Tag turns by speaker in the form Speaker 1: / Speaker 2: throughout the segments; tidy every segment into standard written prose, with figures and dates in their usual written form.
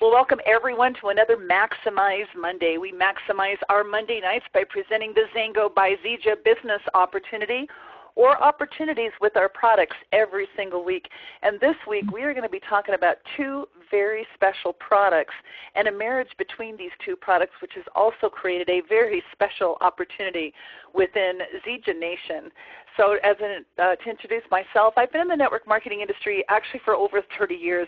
Speaker 1: Well, welcome everyone to another Maximize Monday. We maximize our Monday nights by presenting the Zango by Zija business opportunity or opportunities with our products every single week. And this week we are going to be talking about two very special products and a marriage between these two products, which has also created a very special opportunity within Zija Nation. So to introduce myself, I've been in the network marketing industry actually for over 30 years,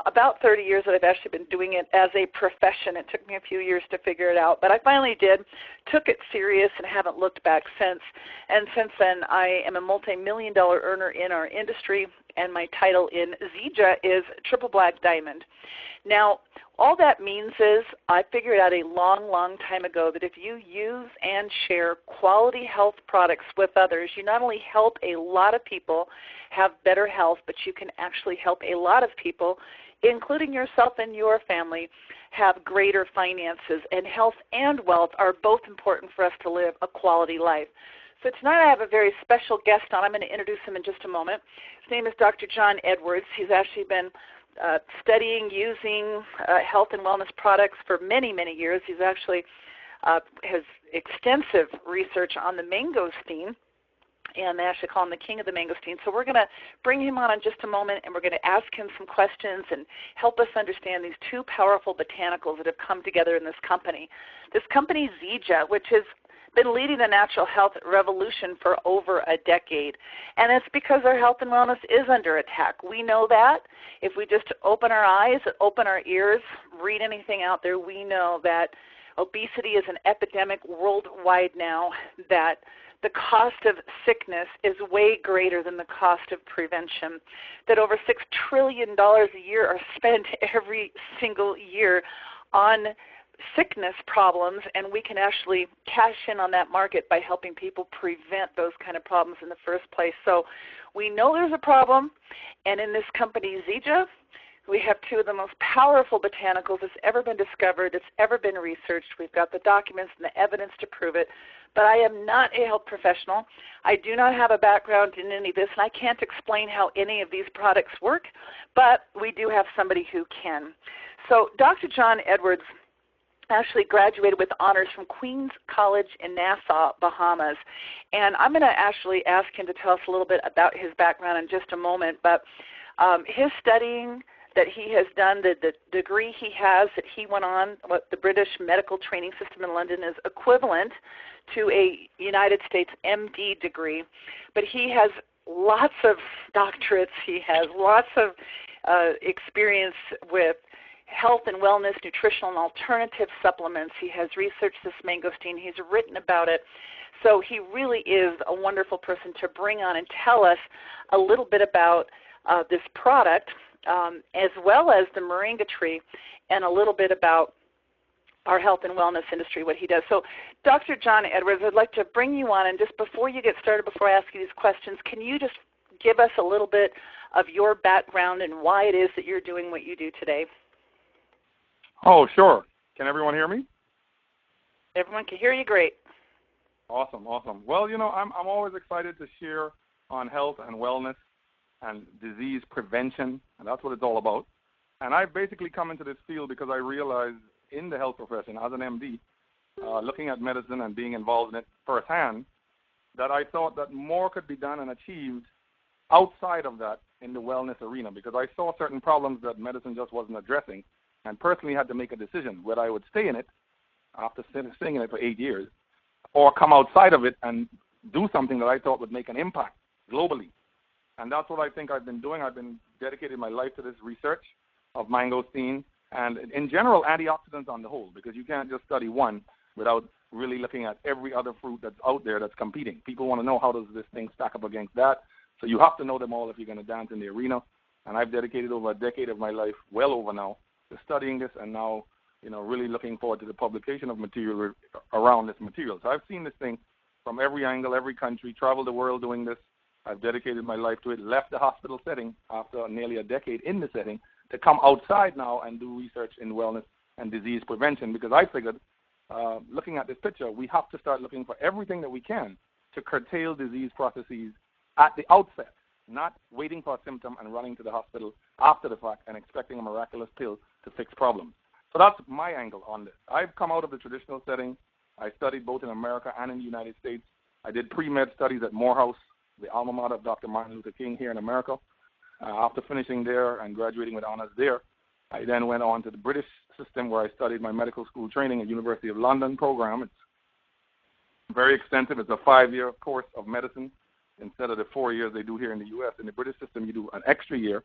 Speaker 1: about 30 years that I've actually been doing it as a profession. It took me a few years to figure it out, but I finally did, took it serious, and haven't looked back since. And since then, I am a multi-million-dollar earner in our industry, and my title in Zija is Triple Black Diamond. Now, all that means is I figured out a long, long time ago that if you use and share quality health products with others, you not only help a lot of people have better health, but you can actually help a lot of people, including yourself and your family, have greater finances. And health and wealth are both important for us to live a quality life. So tonight I have a very special guest on. I'm going to introduce him in just a moment. His name is Dr. John Edwards. He's actually been studying using health and wellness products for many, many years. He's actually has extensive research on the Mangosteen, and they actually call him the king of the Mangosteen. So we're going to bring him on in just a moment, and we're going to ask him some questions and help us understand these two powerful botanicals that have come together in this company. This company, Zija, which has been leading the natural health revolution for over a decade. And it's because our health and wellness is under attack. We know that. If we just open our eyes, open our ears, read anything out there, we know that obesity is an epidemic worldwide now, that the cost of sickness is way greater than the cost of prevention, that over $6 trillion a year are spent every single year on sickness problems, and we can actually cash in on that market by helping people prevent those kind of problems in the first place. So we know there's a problem, and in this company, Zija, we have two of the most powerful botanicals that's ever been discovered, that's ever been researched. We've got the documents and the evidence to prove it, but I am not a health professional. I do not have a background in any of this, and I can't explain how any of these products work, but we do have somebody who can. So Dr. John Edwards actually graduated with honors from Queens College in Nassau, Bahamas. And I'm going to actually ask him to tell us a little bit about his background in just a moment. But his studying that he has done, the degree he has that he went on, what the British medical training system in London is equivalent to a United States MD degree. But he has lots of doctorates. He has lots of experience with health and wellness, nutritional and alternative supplements. He has researched this mangosteen. He's written about it. So he really is a wonderful person to bring on and tell us a little bit about this product, as well as the Moringa tree, and a little bit about our health and wellness industry, what he does. So Dr. John Edwards, I'd like to bring you on, and just before you get started, before I ask you these questions, can you just give us a little bit of your background and why it is that you're doing what you do today?
Speaker 2: Oh, sure. Can everyone hear me?
Speaker 1: Everyone can hear you great.
Speaker 2: Awesome, awesome. Well, you know, I'm always excited to share on health and wellness and disease prevention, and that's what it's all about. And I've basically come into this field because I realized in the health profession as an MD, looking at medicine and being involved in it firsthand, that I thought that more could be done and achieved outside of that in the wellness arena, because I saw certain problems that medicine just wasn't addressing, and personally had to make a decision whether I would stay in it after staying in it for 8 years, or come outside of it and do something that I thought would make an impact globally. And that's what I think I've been doing. I've been dedicating my life to this research of mangosteen and, in general, antioxidants on the whole, because you can't just study one without really looking at every other fruit that's out there that's competing. People want to know, how does this thing stack up against that? So you have to know them all if you're going to dance in the arena. And I've dedicated over a decade of my life, well over now, to studying this, and now, you know, really looking forward to the publication of material around this material. So I've seen this thing from every angle, every country, traveled the world doing this. I've dedicated my life to it, left the hospital setting after nearly a decade in the setting to come outside now and do research in wellness and disease prevention, because I figured, looking at this picture, we have to start looking for everything that we can to curtail disease processes at the outset, not waiting for a symptom and running to the hospital after the fact and expecting a miraculous pill to fix problems. So that's my angle on this. I've come out of the traditional setting. I studied both in America and in the United States. I did pre-med studies at Morehouse, the alma mater of Dr. Martin Luther King here in America. After finishing there and graduating with honors there, I then went on to the British system where I studied my medical school training at University of London program. It's very extensive. It's a 5-year course of medicine instead of the 4 years they do here in the U.S. In the British system, you do an extra year,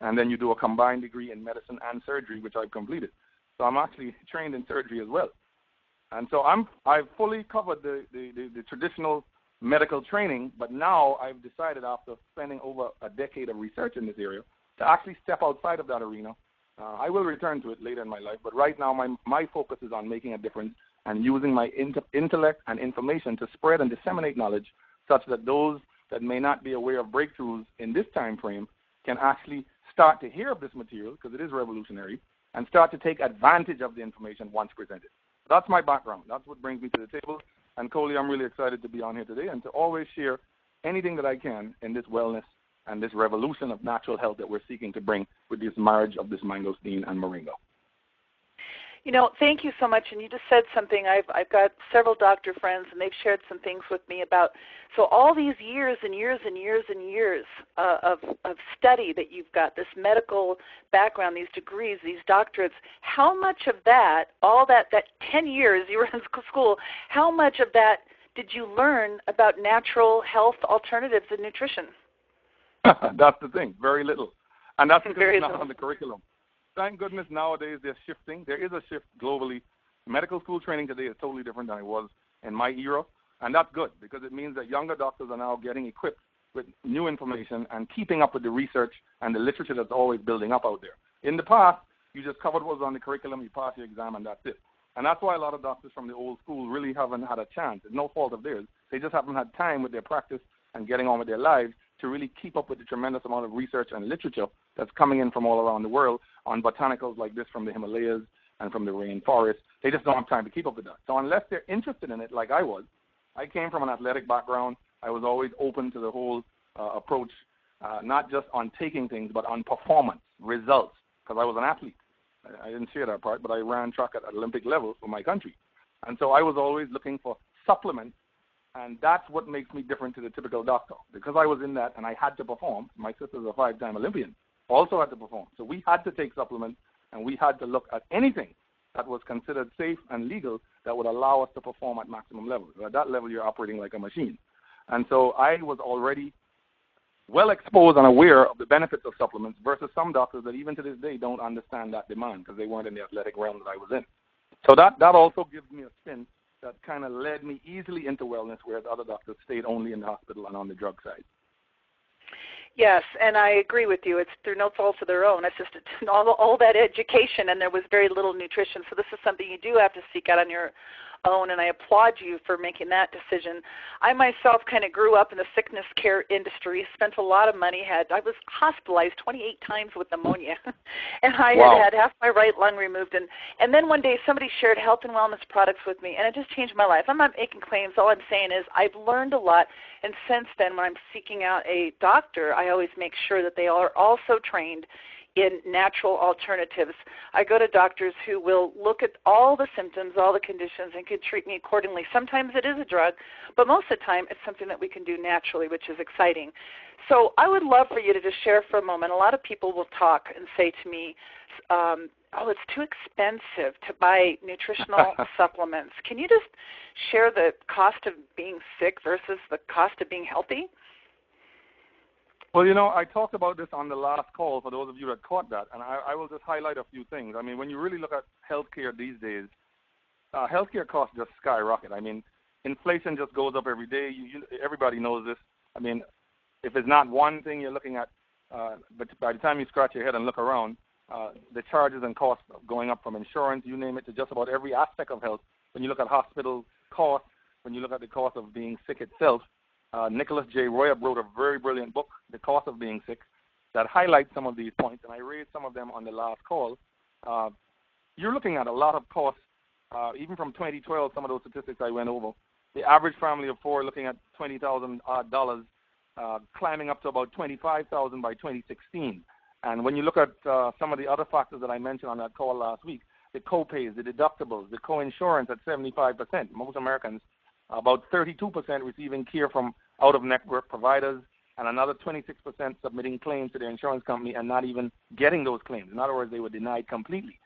Speaker 2: and then you do a combined degree in medicine and surgery, which I've completed. So I'm actually trained in surgery as well. And so I've fully covered the traditional medical training, but now I've decided after spending over a decade of research in this area to actually step outside of that arena. I will return to it later in my life, but right now my focus is on making a difference and using my intellect and information to spread and disseminate knowledge such that those that may not be aware of breakthroughs in this time frame can actually start to hear of this material, because it is revolutionary, and start to take advantage of the information once presented. That's my background. That's what brings me to the table. And Colli, I'm really excited to be on here today and to always share anything that I can in this wellness and this revolution of natural health that we're seeking to bring with this marriage of this mangosteen and moringa.
Speaker 1: You know, thank you so much. And you just said something. I've got several doctor friends, and they've shared some things with me about, so all these years and years and years and years of study that you've got, this medical background, these degrees, these doctorates, how much of that, all that 10 years you were in school, how much of that did you learn about natural health alternatives and nutrition?
Speaker 2: That's the thing, very little. And that's because
Speaker 1: Very
Speaker 2: it's not
Speaker 1: little.
Speaker 2: on the curriculum. Thank goodness nowadays they're shifting. There is a shift globally. Medical school training today is totally different than it was in my era, and that's good because it means that younger doctors are now getting equipped with new information and keeping up with the research and the literature that's always building up out there. In the past, you just covered what was on the curriculum, you pass your exam, and that's it. And that's why a lot of doctors from the old school really haven't had a chance. It's no fault of theirs. They just haven't had time with their practice and getting on with their lives to really keep up with the tremendous amount of research and literature that's coming in from all around the world on botanicals like this from the Himalayas and from the rainforest. They just don't have time to keep up with that. So unless they're interested in it like I was, I came from an athletic background. I was always open to the whole approach, not just on taking things, but on performance, results, because I was an athlete. I didn't share that part, but I ran track at Olympic level for my country. And so I was always looking for supplements. And that's what makes me different to the typical doctor. Because I was in that and I had to perform, my sister's a 5-time Olympian, also had to perform. So we had to take supplements and we had to look at anything that was considered safe and legal that would allow us to perform at maximum levels. At that level, you're operating like a machine. And so I was already well exposed and aware of the benefits of supplements versus some doctors that even to this day don't understand that demand because they weren't in the athletic realm that I was in. So that also gives me a spin that kind of led me easily into wellness, whereas other doctors stayed only in the hospital and on the drug side.
Speaker 1: Yes, and I agree with you. It's through no fault of their own. It's just all that education, and there was very little nutrition. So this is something you do have to seek out on your own, and I applaud you for making that decision. I myself kind of grew up in the sickness care industry, spent a lot of money. I was hospitalized 28 times with pneumonia, and I had half my right lung removed. And then one day somebody shared health and wellness products with me, and it just changed my life. I'm not making claims. All I'm saying is I've learned a lot, and since then when I'm seeking out a doctor, I always make sure that they are also trained in natural alternatives. I go to doctors who will look at all the symptoms, all the conditions, and can treat me accordingly. Sometimes it is a drug, but most of the time it's something that we can do naturally, which is exciting. So I would love for you to just share for a moment. A lot of people will talk and say to me, oh, it's too expensive to buy nutritional supplements. Can you just share the cost of being sick versus the cost of being healthy?
Speaker 2: Well, I talked about this on the last call for those of you that caught that, and I will just highlight a few things. I mean, when you really look at healthcare these days, healthcare costs just skyrocket. I mean, inflation just goes up every day. Everybody knows this. I mean, if it's not one thing you're looking at, but by the time you scratch your head and look around, the charges and costs going up from insurance, you name it, to just about every aspect of health. When you look at hospital costs, when you look at the cost of being sick itself, Nicholas J. Royer wrote a very brilliant book, The Cost of Being Sick, that highlights some of these points, and I raised some of them on the last call. You're looking at a lot of costs, even from 2012, some of those statistics I went over. The average family of four looking at $20,000 climbing up to about $25,000 by 2016. And when you look at some of the other factors that I mentioned on that call last week, the co-pays, the deductibles, the co-insurance at 75%. Most Americans, about 32% receiving care from out-of-network providers, and another 26% submitting claims to their insurance company and not even getting those claims. In other words, they were denied completely.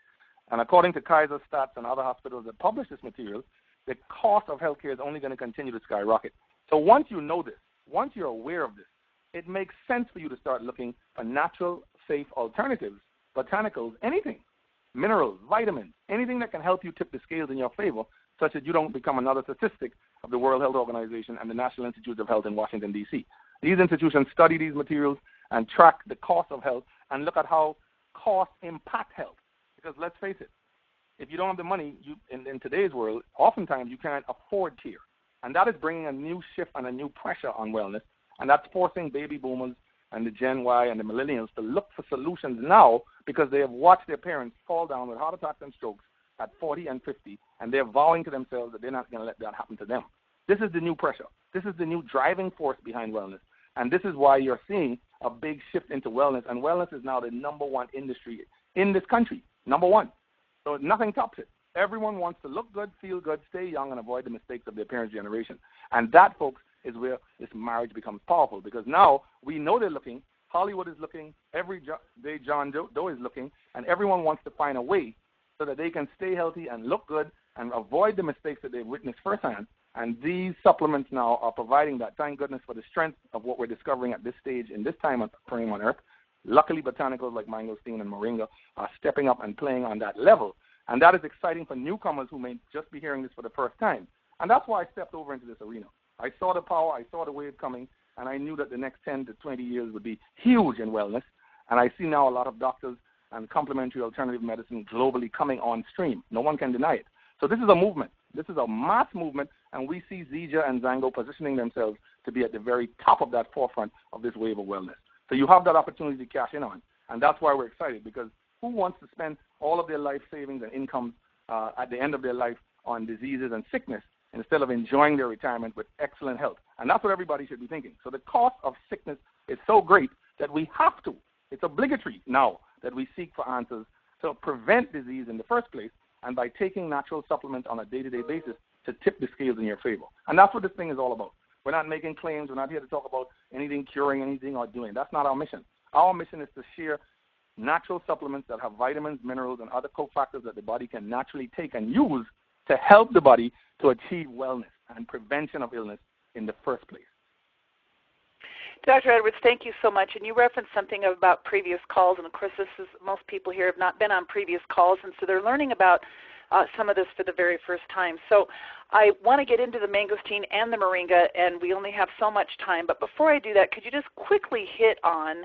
Speaker 2: And according to Kaiser Stats and other hospitals that publish this material, the cost of healthcare is only going to continue to skyrocket. So once you know this, once you're aware of this, it makes sense for you to start looking for natural, safe alternatives, botanicals, anything, minerals, vitamins, anything that can help you tip the scales in your favor, such that you don't become another statistic of the World Health Organization and the National Institutes of Health in Washington, D.C. These institutions study these materials and track the cost of health and look at how costs impact health. Because let's face it, if you don't have the money, in today's world, oftentimes you can't afford care. And that is bringing a new shift and a new pressure on wellness. And that's forcing baby boomers and the Gen Y and the millennials to look for solutions now because they have watched their parents fall down with heart attacks and strokes at 40 and 50, and they're vowing to themselves that they're not going to let that happen to them. This is the new pressure. This is the new driving force behind wellness. And this is why you're seeing a big shift into wellness. And wellness is now the number one industry in this country, number one. So nothing tops it. Everyone wants to look good, feel good, stay young, and avoid the mistakes of their parents' generation. And that, folks, is where this marriage becomes powerful, because now we know they're looking. Hollywood is looking. Every day John Doe is looking. And everyone wants to find a way so that they can stay healthy and look good and avoid the mistakes that they've witnessed firsthand. And these supplements now are providing that. Thank goodness for the strength of what we're discovering at this stage in this time of frame on Earth. Luckily, botanicals like Mangosteen and Moringa are stepping up and playing on that level. And that is exciting for newcomers who may just be hearing this for the first time. And that's why I stepped over into this arena. I saw the power, I saw the wave coming, and I knew that the next 10 to 20 years would be huge in wellness. And I see now a lot of doctors and complementary alternative medicine globally coming on stream. No one can deny it. So this is a movement. This is a mass movement, and we see Zija and Zango positioning themselves to be at the very top of that forefront of this wave of wellness. So you have that opportunity to cash in on, and that's why we're excited, because who wants to spend all of their life savings and income at the end of their life on diseases and sickness instead of enjoying their retirement with excellent health? And that's what everybody should be thinking. So the cost of sickness is so great that we have to. It's obligatory now that we seek for answers to prevent disease in the first place, and by taking natural supplements on a day-to-day basis to tip the scales in your favor. And that's what this thing is all about. We're not making claims. We're not here to talk about anything, curing anything or doing. That's not our mission. Our mission is to share natural supplements that have vitamins, minerals, and other cofactors that the body can naturally take and use to help the body to achieve wellness and prevention of illness in the first place.
Speaker 1: Dr. Edwards, thank you so much. And you referenced something about previous calls, and of course most people here have not been on previous calls, and so they're learning about some of this for the very first time. So I want to get into the mangosteen and the moringa, and we only have so much time. But before I do that, could you just quickly hit on,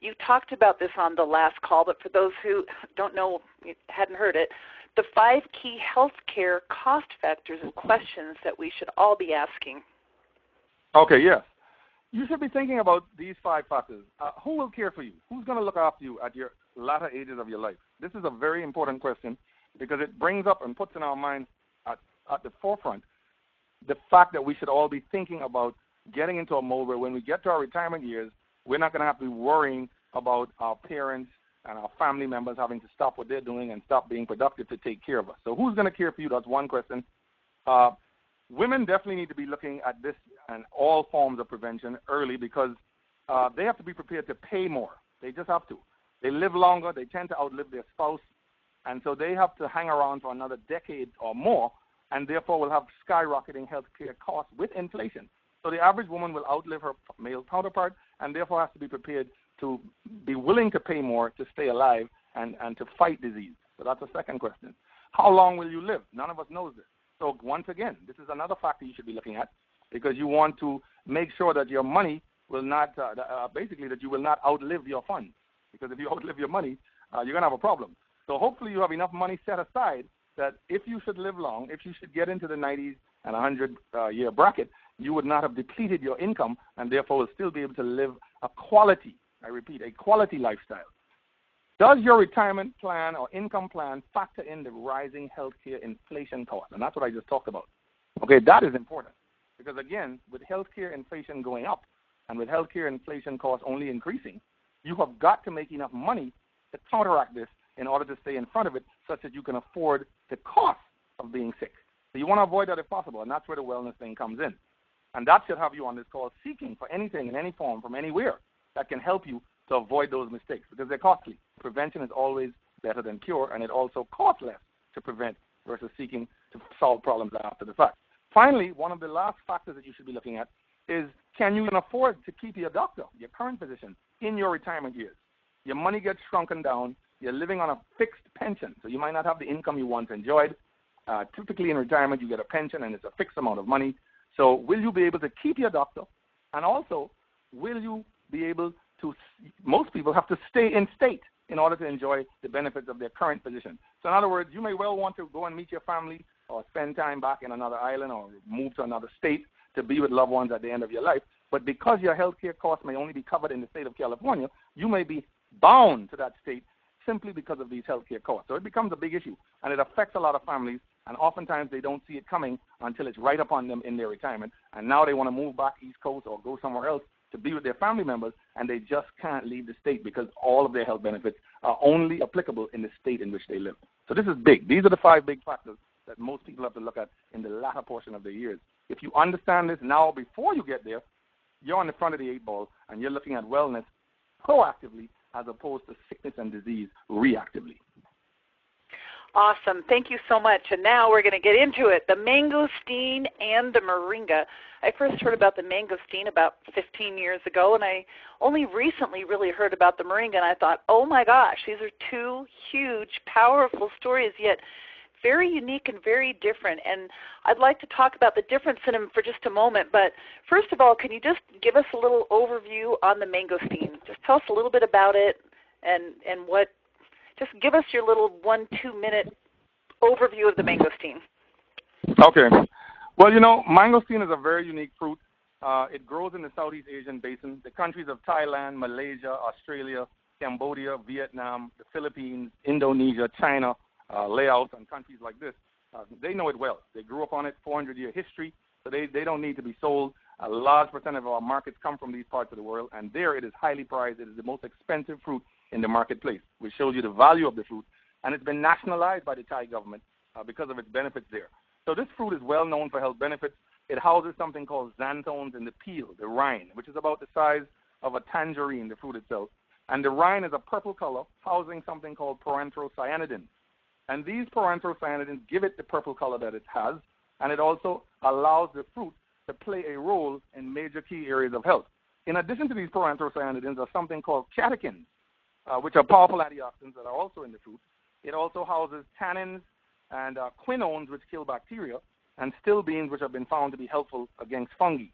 Speaker 1: you talked about this on the last call, but for those who don't know, hadn't heard it, the 5 key healthcare cost factors and questions that we should all be asking.
Speaker 2: Okay, yes. You should be thinking about these 5 factors. Who will care for you? Who's going to look after you at your latter ages of your life? This is a very important question because it brings up and puts in our minds at the forefront the fact that we should all be thinking about getting into a mode where when we get to our retirement years, we're not going to have to be worrying about our parents and our family members having to stop what they're doing and stop being productive to take care of us. So who's going to care for you? That's one question. Women definitely need to be looking at this and all forms of prevention early because they have to be prepared to pay more. They just have to. They live longer. They tend to outlive their spouse. And so they have to hang around for another decade or more, and therefore will have skyrocketing health care costs with inflation. So the average woman will outlive her male counterpart and therefore has to be prepared to be willing to pay more to stay alive and to fight disease. So that's the second question. How long will you live? None of us knows this. So once again, this is another factor you should be looking at because you want to make sure that your money will not, basically that you will not outlive your funds. Because if you outlive your money, you're going to have a problem. So hopefully you have enough money set aside that if you should live long, if you should get into the 90s and 100-year bracket, you would not have depleted your income and therefore will still be able to live a quality, I repeat, a quality lifestyle. Does your retirement plan or income plan factor in the rising healthcare inflation costs? And that's what I just talked about. Okay, that is important because, again, with healthcare inflation going up and with healthcare inflation costs only increasing, you have got to make enough money to counteract this in order to stay in front of it such that you can afford the cost of being sick. So you want to avoid that if possible, and that's where the wellness thing comes in. And that should have you on this call seeking for anything in any form from anywhere that can help you to avoid those mistakes because they're costly. Prevention is always better than cure, and it also costs less to prevent versus seeking to solve problems after the fact. Finally, one of the last factors that you should be looking at is can you afford to keep your doctor, your current physician, in your retirement years? Your money gets shrunken down. You're living on a fixed pension, so you might not have the income you once enjoyed. Typically in retirement, you get a pension, and it's a fixed amount of money. So will you be able to keep your doctor? And also, will you be able to – most people have to stay in state in order to enjoy the benefits of their current physician. So in other words, you may well want to go and meet your family or spend time back in another island or move to another state to be with loved ones at the end of your life. But because your health care costs may only be covered in the state of California, you may be bound to that state simply because of these health care costs. So it becomes a big issue, and it affects a lot of families, and oftentimes they don't see it coming until it's right upon them in their retirement, and now they want to move back East Coast or go somewhere else to be with their family members, and they just can't leave the state because all of their health benefits are only applicable in the state in which they live. So this is big. These are the 5 big factors that most people have to look at in the latter portion of their years. If you understand this now before you get there, you're on the front of the 8 ball, and you're looking at wellness proactively as opposed to sickness and disease reactively.
Speaker 1: Awesome. Thank you so much. And now we're going to get into it, the mangosteen and the moringa. I first heard about the mangosteen about 15 years ago, and I only recently really heard about the moringa, and I thought, oh my gosh, these are 2 huge, powerful stories, yet very unique and very different. And I'd like to talk about the difference in them for just a moment. But first of all, can you just give us a little overview on the mangosteen? Just tell us a little bit about it and what. Just give us your little 1-2 minute overview of the mangosteen.
Speaker 2: Okay. Well, you know, mangosteen is a very unique fruit. It grows in the Southeast Asian basin. The countries of Thailand, Malaysia, Australia, Cambodia, Vietnam, the Philippines, Indonesia, China, Laos, and countries like this, they know it well. They grew up on it, 400-year history, so they don't need to be sold. A large percent of our markets come from these parts of the world, and there it is highly prized. It is the most expensive fruit in the marketplace, which shows you the value of the fruit, and it's been nationalized by the Thai government because of its benefits there. So this fruit is well known for health benefits. It houses something called xanthones in the peel, the rind, which is about the size of a tangerine, the fruit itself. And the rind is a purple color, housing something called parenthocyanidins. And these parenthocyanidins give it the purple color that it has, and it also allows the fruit to play a role in major key areas of health. In addition to these parenthocyanidins are something called catechins, which are powerful antioxidants that are also in the fruit. It also houses tannins and quinones, which kill bacteria, and stilbenes, which have been found to be helpful against fungi.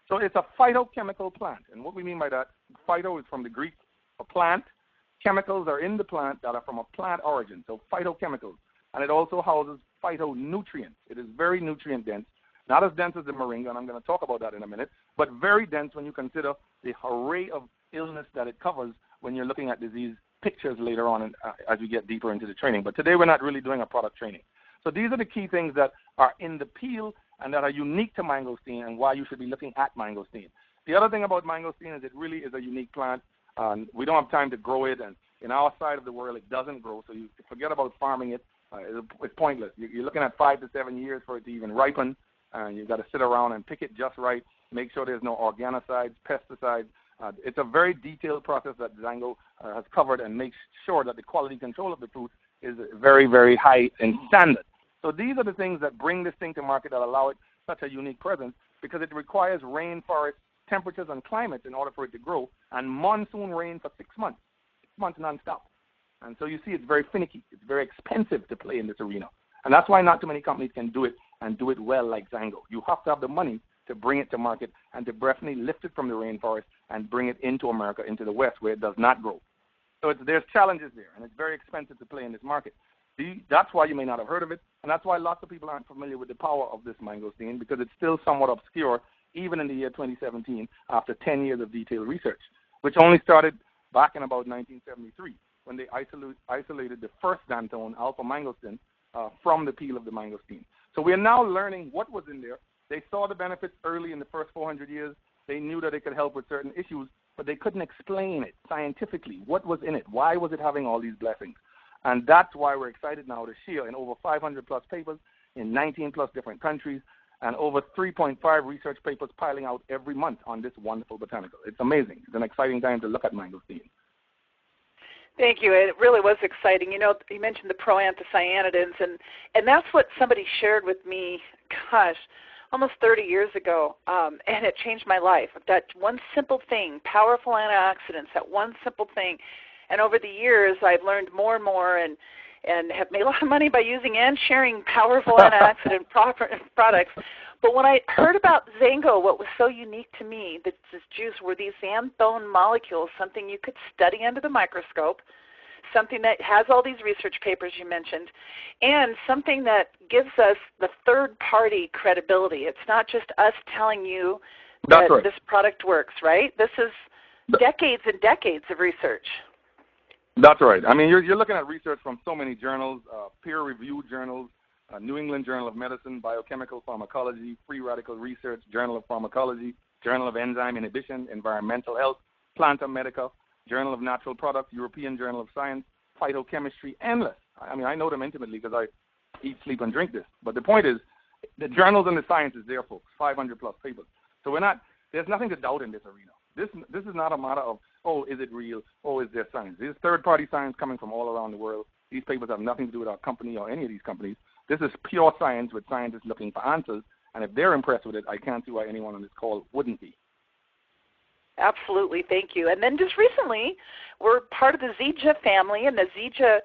Speaker 2: So it's a phytochemical plant. And what we mean by that, phyto is from the Greek for plant. Chemicals are in the plant that are from a plant origin, so phytochemicals. And it also houses phytonutrients. It is very nutrient dense, not as dense as the moringa, and I'm going to talk about that in a minute, but very dense when you consider the array of illness that it covers when you're looking at disease pictures later on as we get deeper into the training. But today we're not really doing a product training. So these are the key things that are in the peel and that are unique to mangosteen and why you should be looking at mangosteen. The other thing about mangosteen is it really is a unique plant. We don't have time to grow it, and in our side of the world it doesn't grow, so you forget about farming it. It's pointless. You're looking at 5 to 7 years for it to even ripen, and you've got to sit around and pick it just right, make sure there's no organicides, pesticides. It's a very detailed process that Zango has covered and makes sure that the quality control of the fruit is very, very high in standard. So these are the things that bring this thing to market that allow it such a unique presence, because it requires rainforest temperatures and climates in order for it to grow, and monsoon rain for 6 months, 6 months nonstop. And so you see it's very finicky. It's very expensive to play in this arena. And that's why not too many companies can do it and do it well like Zango. You have to have the money to bring it to market and to definitely lift it from the rainforest and bring it into America, into the West, where it does not grow. So there's challenges there, and it's very expensive to play in this market. That's why you may not have heard of it, and that's why lots of people aren't familiar with the power of this mangosteen, because it's still somewhat obscure, even in the year 2017, after 10 years of detailed research, which only started back in about 1973, when they isolated the first xanthone, alpha mangosteen, from the peel of the mangosteen. So we are now learning what was in there. They saw the benefits early in the first 400 years. They knew that it could help with certain issues, but they couldn't explain it scientifically. What was in it? Why was it having all these blessings? And that's why we're excited now to share in over 500 plus papers in 19 plus different countries and over 3.5 research papers piling out every month on this wonderful botanical. It's amazing. It's an exciting time to look at mangosteen.
Speaker 1: Thank you. It really was exciting. You know, you mentioned the proanthocyanidins, and that's what somebody shared with me, gosh, almost 30 years ago, and it changed my life. That one simple thing, powerful antioxidants, that one simple thing. And over the years, I've learned more and more and have made a lot of money by using and sharing powerful antioxidant products. But when I heard about Zango, what was so unique to me, this juice, were these xanthone molecules, something you could study under the microscope, something that has all these research papers you mentioned, and something that gives us the third-party credibility. It's not just us telling you that this product works, right? This is decades and decades of research.
Speaker 2: That's right. I mean, you're looking at research from so many journals, peer-reviewed journals, New England Journal of Medicine, Biochemical Pharmacology, Free Radical Research, Journal of Pharmacology, Journal of Enzyme Inhibition, Environmental Health, Planta Medica, Journal of Natural Products, European Journal of Science, Phytochemistry, endless. I mean, I know them intimately because I eat, sleep, and drink this. But the point is, the journals and the science is there, folks, 500 plus papers. So there's nothing to doubt in this arena. This is not a matter of, oh, is it real? Oh, is there science? There's third-party science coming from all around the world. These papers have nothing to do with our company or any of these companies. This is pure science with scientists looking for answers. And if they're impressed with it, I can't see why anyone on this call wouldn't be.
Speaker 1: Absolutely. Thank you. And then just recently, we're part of the Zija family, and the Zija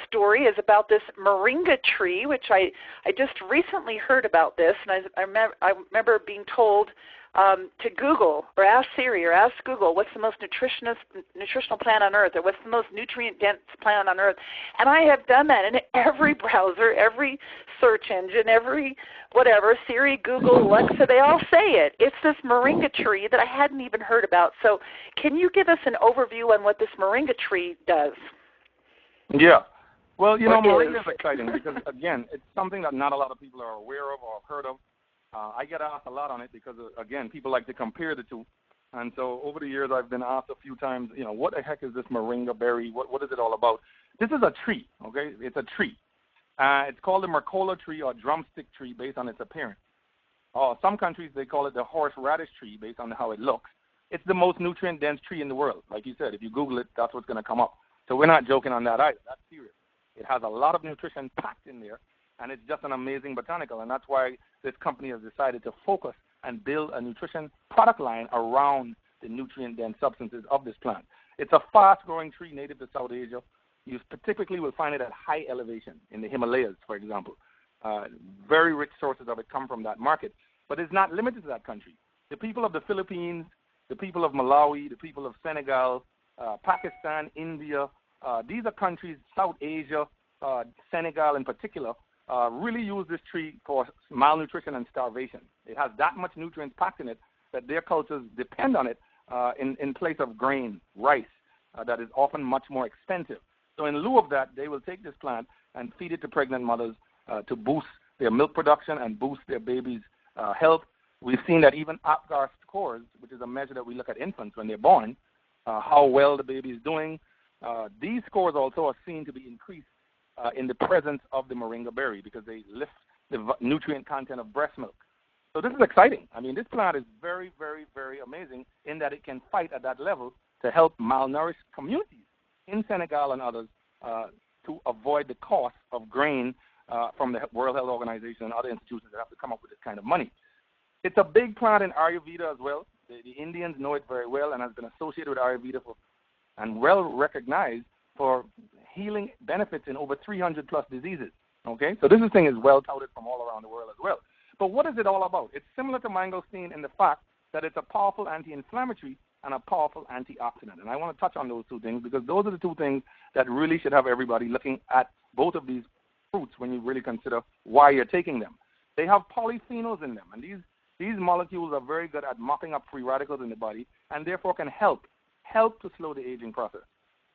Speaker 1: story is about this Moringa tree, which I just recently heard about this, and I remember being told to Google or ask Siri or ask Google what's the most nutritional plant on earth, or what's the most nutrient-dense plant on earth. And I have done that in every browser, every search engine, every whatever, Siri, Google, Alexa, they all say it. It's this Moringa tree that I hadn't even heard about. So can you give us an overview on what this Moringa tree does?
Speaker 2: Yeah. Well, you know, Moringa is exciting because, again, it's something that not a lot of people are aware of or have heard of. I get asked a lot on it because, again, people like to compare the two. And so over the years, I've been asked a few times, you know, what the heck is this Moringa berry? What is it all about? This is a tree, okay? It's a tree. It's called the Mercola tree or drumstick tree based on its appearance. Some countries, they call it the horseradish tree based on how it looks. It's the most nutrient-dense tree in the world. Like you said, if you Google it, that's what's going to come up. So we're not joking on that either. That's serious. It has a lot of nutrition packed in there, and it's just an amazing botanical, and that's why this company has decided to focus and build a nutrition product line around the nutrient-dense substances of this plant. It's a fast-growing tree native to South Asia. You typically will find it at high elevation in the Himalayas, for example. Very rich sources of it come from that market, but it's not limited to that country. The people of the Philippines, the people of Malawi, the people of Senegal, Pakistan, India, these are countries, South Asia, Senegal in particular, really use this tree for malnutrition and starvation. It has that much nutrients packed in it that their cultures depend on it in place of grain, rice, that is often much more expensive. So in lieu of that, they will take this plant and feed it to pregnant mothers to boost their milk production and boost their babies' health. We've seen that even Apgar scores, which is a measure that we look at infants when they're born, how well the baby is doing. These scores also are seen to be increased in the presence of the Moringa berry because they lift the nutrient content of breast milk. So this is exciting. I mean, this plant is very, very, very amazing in that it can fight at that level to help malnourished communities in Senegal and others to avoid the cost of grain from the World Health Organization and other institutions that have to come up with this kind of money. It's a big plant in Ayurveda as well. The Indians know it very well and has been associated with Ayurveda and well recognized for healing benefits in over 300 plus diseases. Okay, so this thing is well touted from all around the world as well. But what is it all about? It's similar to mangosteen in the fact that it's a powerful anti-inflammatory and a powerful antioxidant. And I want to touch on those two things because those are the two things that really should have everybody looking at both of these fruits when you really consider why you're taking them. They have polyphenols in them, and these molecules are very good at mopping up free radicals in the body and therefore can help to slow the aging process.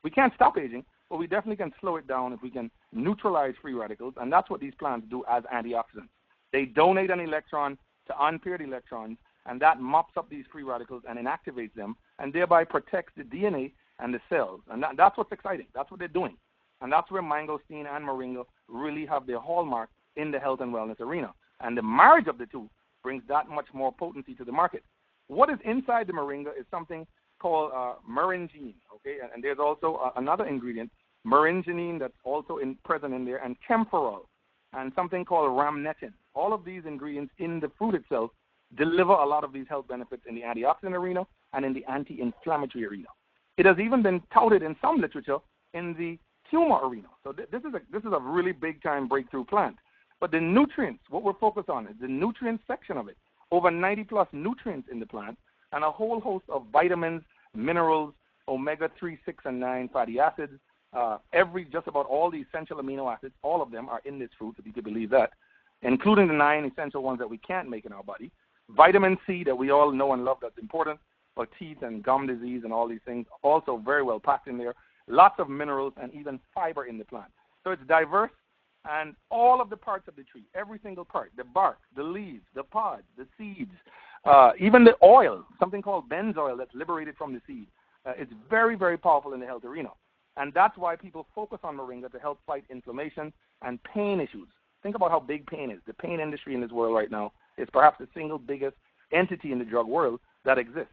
Speaker 2: We can't stop aging, but we definitely can slow it down if we can neutralize free radicals, and that's what these plants do as antioxidants. They donate an electron to unpaired electrons, and that mops up these free radicals and inactivates them, and thereby protects the DNA and the cells. And that's what's exciting. That's what they're doing. And that's where Mangosteen and Moringa really have their hallmark in the health and wellness arena. And the marriage of the two brings that much more potency to the market. What is inside the Moringa is something called Moringine, okay? And there's also another ingredient, Moringanine, that's also present in there, and Camphorol, and something called Ramnetin. All of these ingredients in the fruit itself deliver a lot of these health benefits in the antioxidant arena and in the anti-inflammatory arena. It has even been touted in some literature in the tumor arena. So this is a really big-time breakthrough plant. But the nutrients, what we're focused on is the nutrient section of it. Over 90-plus nutrients in the plant and a whole host of vitamins, minerals, omega-3, 6, and 9 fatty acids. Just about all the essential amino acids, all of them are in this fruit, if you could believe that, including the 9 essential ones that we can't make in our body. Vitamin C that we all know and love, that's important for teeth and gum disease and all these things, also very well packed in there. Lots of minerals and even fiber in the plant. So it's diverse, and all of the parts of the tree, every single part, the bark, the leaves, the pods, the seeds, even the oil, something called benzoyl that's liberated from the seed. It's very, very powerful in the health arena. And that's why people focus on Moringa to help fight inflammation and pain issues. Think about how big pain is. The pain industry in this world right now is perhaps the single biggest entity in the drug world that exists.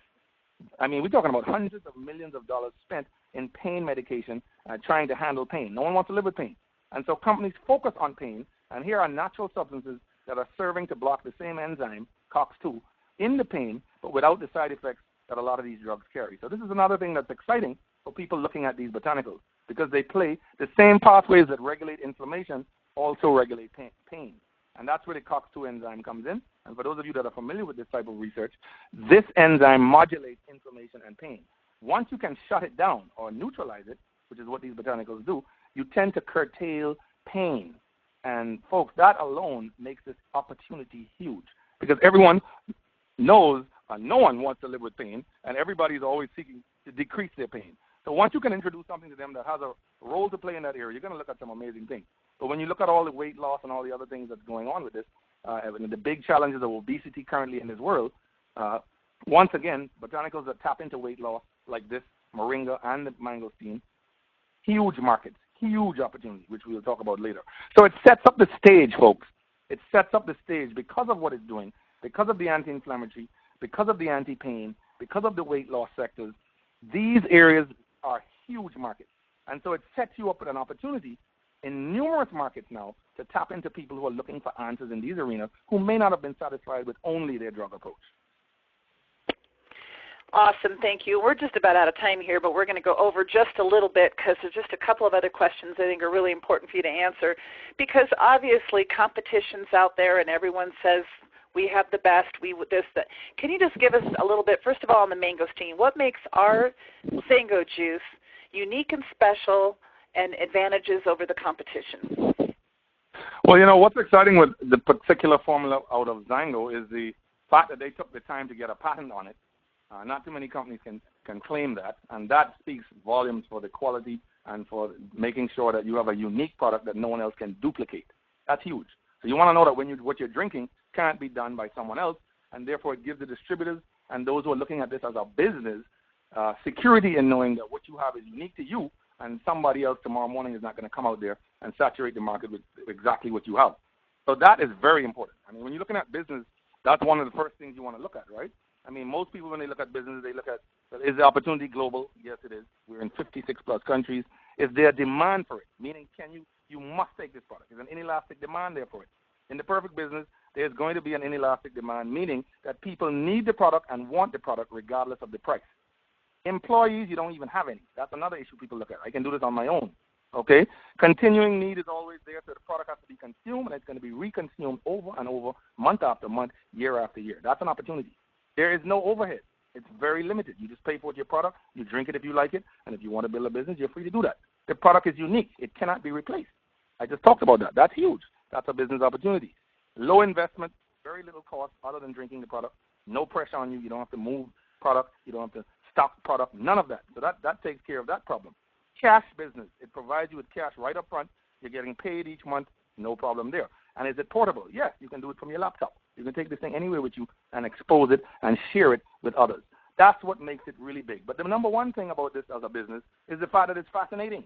Speaker 2: I mean, we're talking about hundreds of millions of dollars spent in pain medication trying to handle pain. No one wants to live with pain. And so companies focus on pain, and here are natural substances that are serving to block the same enzyme, COX-2, in the pain, but without the side effects that a lot of these drugs carry. So this is another thing that's exciting for people looking at these botanicals, because they play the same pathways that regulate inflammation also regulate pain. And that's where the COX-2 enzyme comes in. And for those of you that are familiar with this type of research, this enzyme modulates inflammation and pain. Once you can shut it down or neutralize it, which is what these botanicals do, you tend to curtail pain. And folks, that alone makes this opportunity huge, because everyone knows no one wants to live with pain, and everybody's always seeking to decrease their pain. So once you can introduce something to them that has a role to play in that area, you're going to look at some amazing things. But when you look at all the weight loss and all the other things that's going on with this, and the big challenges of obesity currently in this world, once again, botanicals that tap into weight loss like this, Moringa and the Mangosteen, huge markets, huge opportunity, which we will talk about later. So it sets up the stage, folks. It sets up the stage because of what it's doing, because of the anti-inflammatory, because of the anti-pain, because of the weight loss sectors. These areas are huge markets. And so it sets you up with an opportunity in numerous markets now to tap into people who are looking for answers in these arenas who may not have been satisfied with only their drug approach.
Speaker 1: Awesome, thank you. We're just about out of time here, but we're going to go over just a little bit because there's just a couple of other questions I think are really important for you to answer, because obviously competition's out there and everyone says we have the best, this, that. Can you just give us a little bit, first of all, on the Mangosteen, what makes our Zango juice unique and special and advantages over the competition?
Speaker 2: Well, you know, what's exciting with the particular formula out of Zango is the fact that they took the time to get a patent on it. Not too many companies can claim that, and that speaks volumes for the quality and for making sure that you have a unique product that no one else can duplicate. That's huge. So you want to know that what you're drinking can't be done by someone else, and therefore it gives the distributors and those who are looking at this as a business security in knowing that what you have is unique to you, and somebody else tomorrow morning is not going to come out there and saturate the market with exactly what you have. So that is very important. I mean, when you're looking at business, that's one of the first things you want to look at, right? I mean, most people, when they look at business, they look at, well, is the opportunity global? Yes, it is. We're in 56-plus countries. Is there a demand for it? Meaning, you must take this product. There's an inelastic demand there for it. In the perfect business, there's going to be an inelastic demand, meaning that people need the product and want the product regardless of the price. Employees, you don't even have any. That's another issue people look at. I can do this on my own. Okay? Continuing need is always there, so the product has to be consumed, and it's going to be reconsumed over and over, month after month, year after year. That's an opportunity. There is no overhead. It's very limited. You just pay for your product, you drink it if you like it, and if you want to build a business, you're free to do that. The product is unique. It cannot be replaced. I just talked about that. That's huge. That's a business opportunity. Low investment, very little cost other than drinking the product. No pressure on you. You don't have to move product. You don't have to stock product. None of that. So that takes care of that problem. Cash business. It provides you with cash right up front. You're getting paid each month. No problem there. And is it portable? Yes, you can do it from your laptop. You can take this thing anywhere with you and expose it and share it with others. That's what makes it really big. But the number one thing about this as a business is the fact that it's fascinating.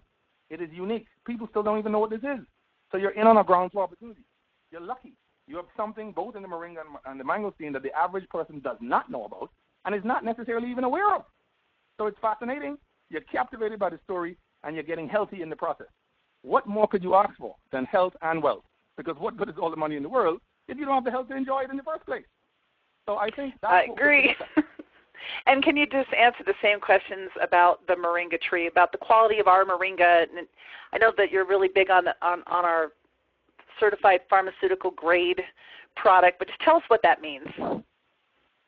Speaker 2: It is unique. People still don't even know what this is. So you're in on a ground floor opportunity. You're lucky. You have something both in the Moringa and the Mangosteen that the average person does not know about and is not necessarily even aware of. So it's fascinating. You're captivated by the story, and you're getting healthy in the process. What more could you ask for than health and wealth? Because what good is all the money in the world if you don't have the health to enjoy it in the first place? So I think that's
Speaker 1: I agree. And can you just answer the same questions about the Moringa tree, about the quality of our Moringa? And I know that you're really big on our certified pharmaceutical grade product, but just tell us what that means.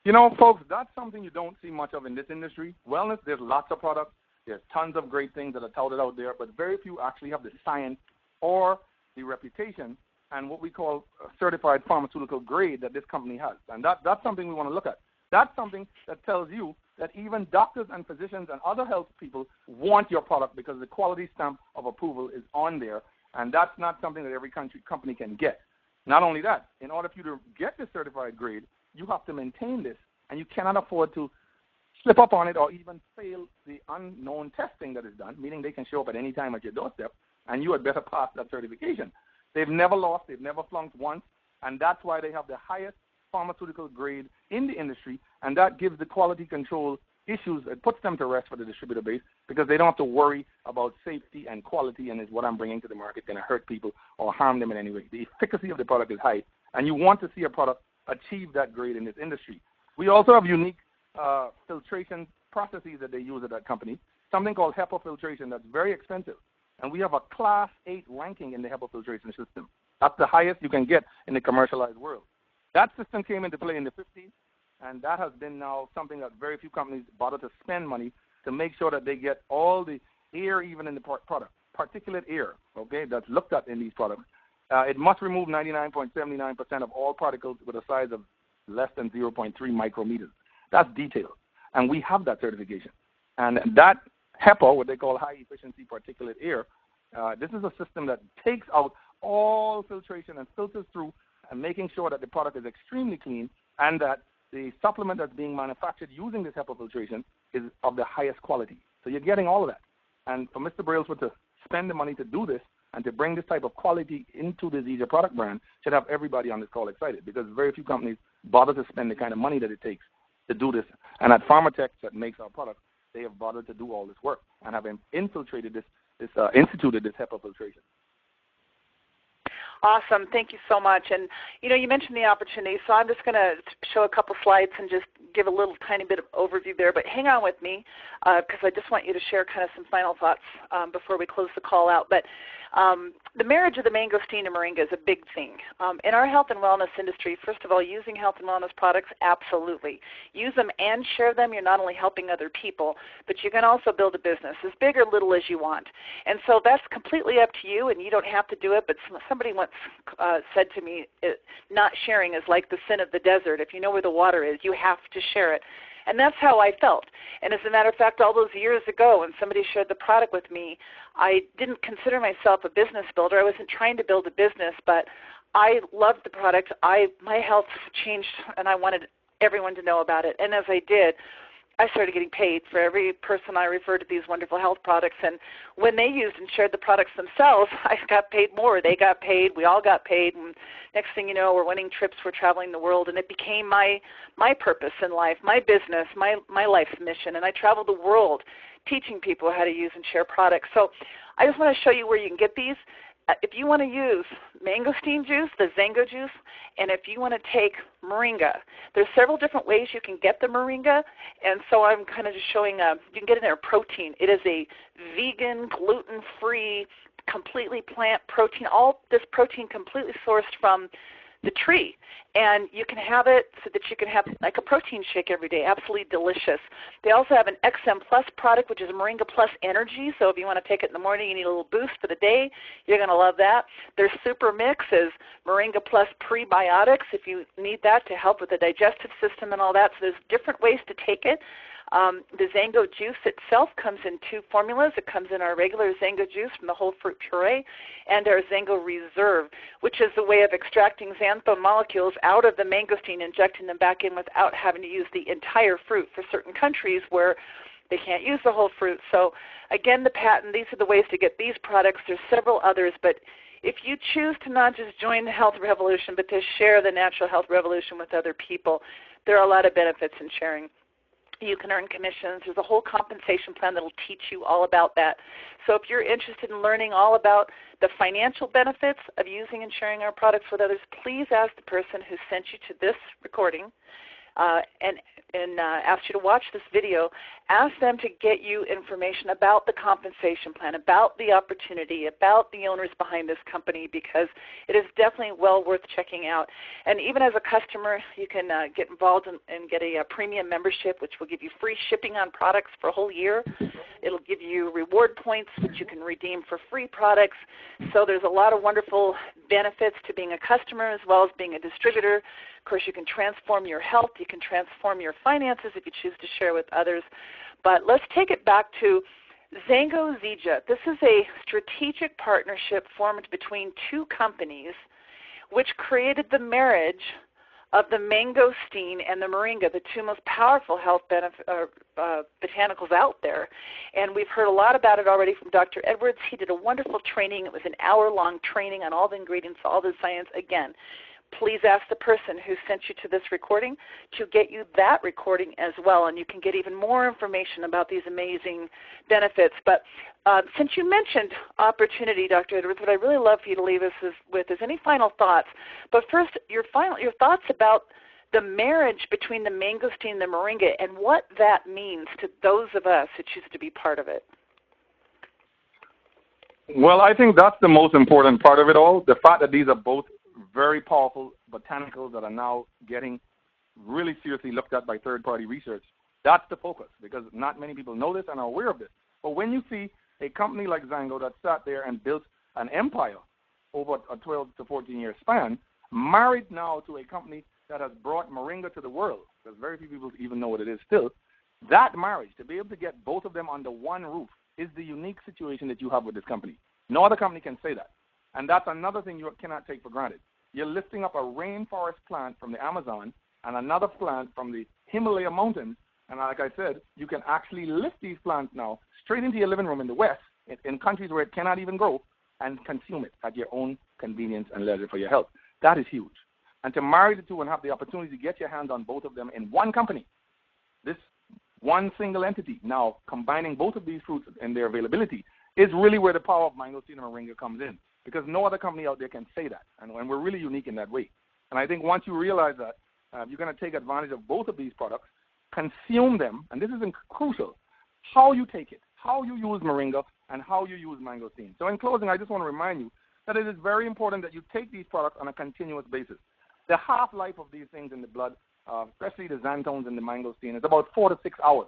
Speaker 2: You know, folks, that's something you don't see much of in this industry. Wellness, there's lots of products. There's tons of great things that are touted out there, but very few actually have the science or the reputation and what we call a certified pharmaceutical grade that this company has. And that's something we want to look at. That's something that tells you that even doctors and physicians and other health people want your product because the quality stamp of approval is on there, and that's not something that every company can get. Not only that, in order for you to get this certified grade, you have to maintain this, and you cannot afford to slip up on it or even fail the unknown testing that is done, meaning they can show up at any time at your doorstep, and you had better pass that certification. They've never lost, they've never flunked once, and that's why they have the highest pharmaceutical grade in the industry, and that gives the quality control issues, it puts them to rest for the distributor base because they don't have to worry about safety and quality and is what I'm bringing to the market going to hurt people or harm them in any way. The efficacy of the product is high, and you want to see a product achieve that grade in this industry. We also have unique filtration processes that they use at that company, something called HEPA filtration that's very expensive, and we have a Class 8 ranking in the HEPA filtration system. That's the highest you can get in the commercialized world. That system came into play in the 50s, and that has been now something that very few companies bother to spend money to make sure that they get all the air even in the product, particulate air, okay, that's looked at in these products. It must remove 99.79% of all particles with a size of less than 0.3 micrometers. That's detailed, and we have that certification. And that HEPA, what they call high-efficiency particulate air, this is a system that takes out all filtration and filters through and making sure that the product is extremely clean and that the supplement that's being manufactured using this HEPA filtration is of the highest quality. So you're getting all of that. And for Mr. Brailsford to spend the money to do this and to bring this type of quality into the Zija product brand should have everybody on this call excited because very few companies bother to spend the kind of money that it takes to do this. And at Pharmatech that makes our product, they have bothered to do all this work and have instituted this HEPA filtration.
Speaker 1: Awesome. Thank you so much. And, you know, you mentioned the opportunity, so I'm just going to show a couple slides and just give a little tiny bit of overview there. But hang on with me because I just want you to share kind of some final thoughts before we close the call out. But the marriage of the Mangosteen and Moringa is a big thing. In our health and wellness industry, first of all, using health and wellness products, absolutely. Use them and share them. You're not only helping other people, but you can also build a business as big or little as you want. And so that's completely up to you, and you don't have to do it. But somebody once said to me, not sharing is like the sin of the desert. If you know where the water is, you have to share it. And that's how I felt. And as a matter of fact, all those years ago when somebody shared the product with me, I didn't consider myself a business builder. I wasn't trying to build a business, but I loved the product. My health changed, and I wanted everyone to know about it. And as I did, I started getting paid for every person I referred to these wonderful health products. And when they used and shared the products themselves, I got paid more. They got paid. We all got paid. And next thing you know, we're winning trips. We're traveling the world. And it became my purpose in life, my business, my life's mission. And I traveled the world teaching people how to use and share products. So I just want to show you where you can get these. If you want to use mangosteen juice, the Zango juice, and if you want to take Moringa, there's several different ways you can get the Moringa, and so I'm kind of just showing you can get in there protein. It is a vegan, gluten-free, completely plant protein, all this protein completely sourced from the tree, and you can have it so that you can have like a protein shake every day, absolutely delicious. They also have an XM Plus product, which is Moringa Plus Energy, so if you want to take it in the morning, you need a little boost for the day, you're going to love that. Their Super Mix is Moringa Plus Prebiotics, if you need that to help with the digestive system and all that, so there's different ways to take it. The Zango juice itself comes in 2 formulas. It comes in our regular Zango juice from the whole fruit puree and our Zango Reserve, which is a way of extracting xanthone molecules out of the mangosteen, injecting them back in without having to use the entire fruit for certain countries where they can't use the whole fruit. So again, the patent, these are the ways to get these products. There's several others, but if you choose to not just join the health revolution, but to share the natural health revolution with other people, there are a lot of benefits in sharing. You can earn commissions. There's a whole compensation plan that will teach you all about that. So if you're interested in learning all about the financial benefits of using and sharing our products with others, please ask the person who sent you to this recording and asked you to watch this video, ask them to get you information about the compensation plan, about the opportunity, about the owners behind this company, because it is definitely well worth checking out. And even as a customer, you can get involved and get a premium membership, which will give you free shipping on products for a whole year. It'll give you reward points, which you can redeem for free products. So there's a lot of wonderful benefits to being a customer as well as being a distributor. Of course, you can transform your health. You can transform your finances if you choose to share with others. But let's take it back to Zango Zija. This is a strategic partnership formed between 2 companies which created the marriage of the Mangosteen and the Moringa, the 2 most powerful health botanicals out there. And we've heard a lot about it already from Dr. Edwards. He did a wonderful training. It was an hour-long training on all the ingredients, all the science. Again, please ask the person who sent you to this recording to get you that recording as well, and you can get even more information about these amazing benefits. But since you mentioned opportunity, Dr. Edwards, what I'd really love for you to leave us with is any final thoughts. But first, your thoughts about the marriage between the mangosteen and the moringa and what that means to those of us who choose to be part of it.
Speaker 2: Well, I think that's the most important part of it all, the fact that these are both very powerful botanicals that are now getting really seriously looked at by third-party research. That's the focus, because not many people know this and are aware of this. But when you see a company like Zango that sat there and built an empire over a 12 to 14-year span, married now to a company that has brought Moringa to the world, because very few people even know what it is still, that marriage, to be able to get both of them under one roof, is the unique situation that you have with this company. No other company can say that. And that's another thing you cannot take for granted. You're lifting up a rainforest plant from the Amazon and another plant from the Himalaya mountains. And like I said, you can actually lift these plants now straight into your living room in the West, in countries where it cannot even grow, and consume it at your own convenience and leisure for your health. That is huge. And to marry the 2 and have the opportunity to get your hands on both of them in one company, this one single entity, now combining both of these fruits and their availability, is really where the power of Mangosteen and Moringa comes in, because no other company out there can say that, and we're really unique in that way. And I think once you realize that, you're going to take advantage of both of these products, consume them, and this is crucial, how you take it, how you use Moringa, and how you use Mangosteen. So in closing, I just want to remind you that it is very important that you take these products on a continuous basis. The half-life of these things in the blood, especially the xanthones and the Mangosteen, is about 4 to 6 hours,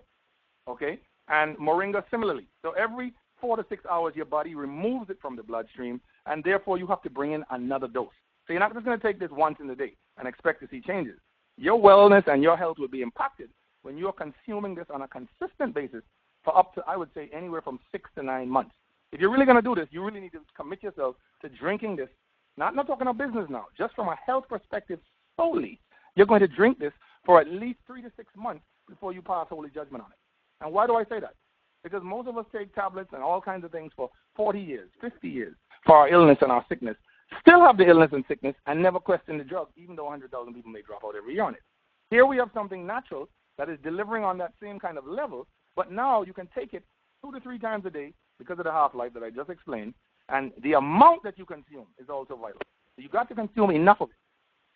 Speaker 2: okay? And Moringa similarly. So every 4 to 6 hours, your body removes it from the bloodstream, and therefore you have to bring in another dose. So you're not just going to take this once in the day and expect to see changes. Your wellness and your health will be impacted when you're consuming this on a consistent basis for up to, I would say, anywhere from 6 to 9 months. If you're really going to do this, you really need to commit yourself to drinking this, not talking about business now, just from a health perspective solely. You're going to drink this for at least 3 to 6 months before you pass holy judgment on it. And why do I say that? Because most of us take tablets and all kinds of things for 40 years, 50 years for our illness and our sickness, still have the illness and sickness and never question the drug, even though 100,000 people may drop out every year on it. Here we have something natural that is delivering on that same kind of level, but now you can take it 2 to 3 times a day because of the half-life that I just explained, and the amount that you consume is also vital. So you've got to consume enough of it,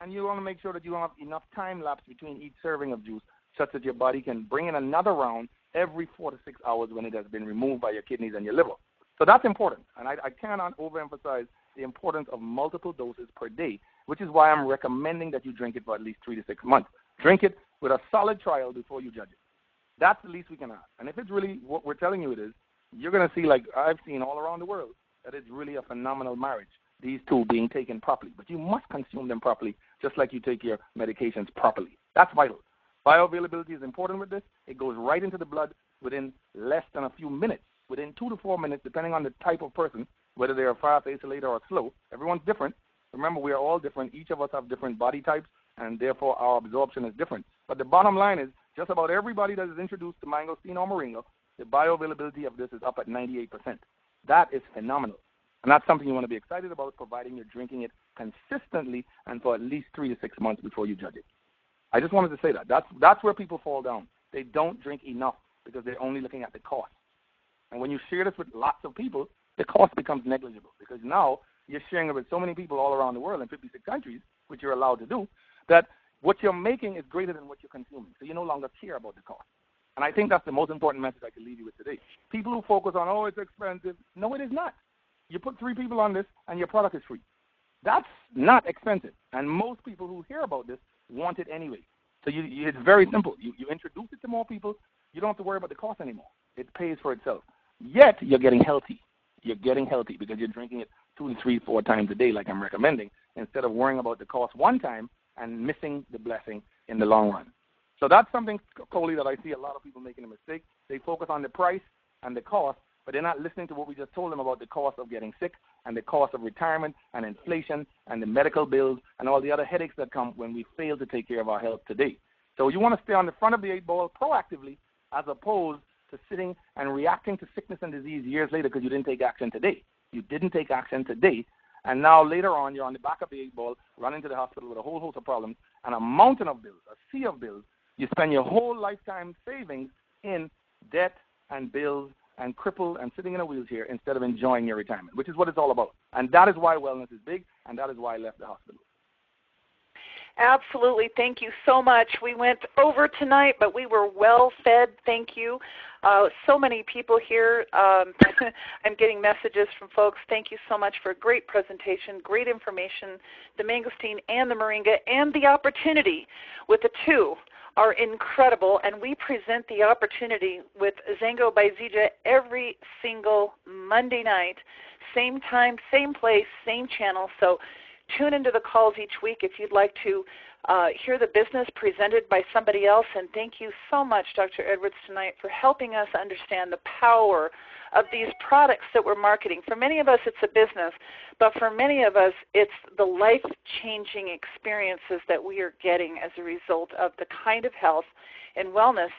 Speaker 2: and you want to make sure that you have enough time lapse between each serving of juice such that your body can bring in another round every 4 to 6 hours when it has been removed by your kidneys and your liver. So that's important, and I cannot overemphasize the importance of multiple doses per day, which is why I'm recommending that you drink it for at least 3 to 6 months. Drink it with a solid trial before you judge it. That's the least we can ask. And if it's really what we're telling you it is, you're going to see, like I've seen all around the world, that it's really a phenomenal marriage, these 2 being taken properly. But you must consume them properly, just like you take your medications properly. That's vital. Bioavailability is important with this. It goes right into the blood within less than a few minutes, within 2 to 4 minutes, depending on the type of person, whether they're a fast acylator or slow. Everyone's different. Remember, we are all different. Each of us have different body types, and therefore our absorption is different. But the bottom line is, just about everybody that is introduced to Mangosteen or Moringa, the bioavailability of this is up at 98%. That is phenomenal. And that's something you want to be excited about, providing you're drinking it consistently and for at least 3 to 6 months before you judge it. I just wanted to say that. That's where people fall down. They don't drink enough because they're only looking at the cost. And when you share this with lots of people, the cost becomes negligible because now you're sharing it with so many people all around the world in 56 countries, which you're allowed to do, that what you're making is greater than what you're consuming. So you no longer care about the cost. And I think that's the most important message I can leave you with today. People who focus on, oh, it's expensive. No, it is not. You put 3 people on this and your product is free. That's not expensive. And most people who hear about this want it anyway. So it's very simple. You introduce it to more people. You don't have to worry about the cost anymore. It pays for itself. Yet you're getting healthy. You're getting healthy because you're drinking it 2 to 3, 4 times a day like I'm recommending, instead of worrying about the cost one time and missing the blessing in the long run. So that's something, Colli, that I see a lot of people making a mistake. They focus on the price and the cost, but they're not listening to what we just told them about the cost of getting sick and the cost of retirement and inflation and the medical bills and all the other headaches that come when we fail to take care of our health today. So you want to stay on the front of the 8 ball proactively as opposed to sitting and reacting to sickness and disease years later because you didn't take action today. You didn't take action today, and now later on you're on the back of the 8 ball, running to the hospital with a whole host of problems and a mountain of bills, a sea of bills. You spend your whole lifetime savings in debt and bills and crippled and sitting in a wheelchair instead of enjoying your retirement, which is what it's all about. And that is why wellness is big, and that is why I left the hospital.
Speaker 1: Absolutely. Thank you so much. We went over tonight, but we were well fed. Thank you. So many people here. I'm getting messages from folks. Thank you so much for a great presentation, great information. The Mangosteen and the Moringa and the opportunity with the 2 are incredible, and we present the opportunity with Zango by Zija every single Monday night, same time, same place, same channel. So tune into the calls each week if you'd like to hear the business presented by somebody else. And thank you so much, Dr. Edwards, tonight for helping us understand the power of these products that we're marketing. For many of us, it's a business, but for many of us, it's the life-changing experiences that we are getting as a result of the kind of health and wellness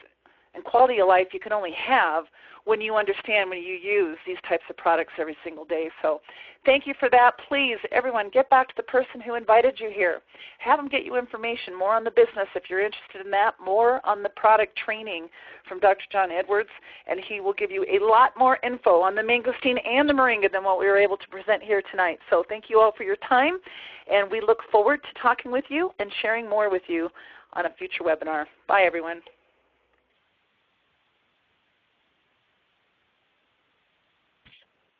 Speaker 1: and quality of life you can only have when you understand, when you use these types of products every single day. So thank you for that. Please, everyone, get back to the person who invited you here. Have them get you information, more on the business if you're interested in that, more on the product training from Dr. John Edwards, and he will give you a lot more info on the Mangosteen and the Moringa than what we were able to present here tonight. So thank you all for your time, and we look forward to talking with you and sharing more with you on a future webinar. Bye, everyone.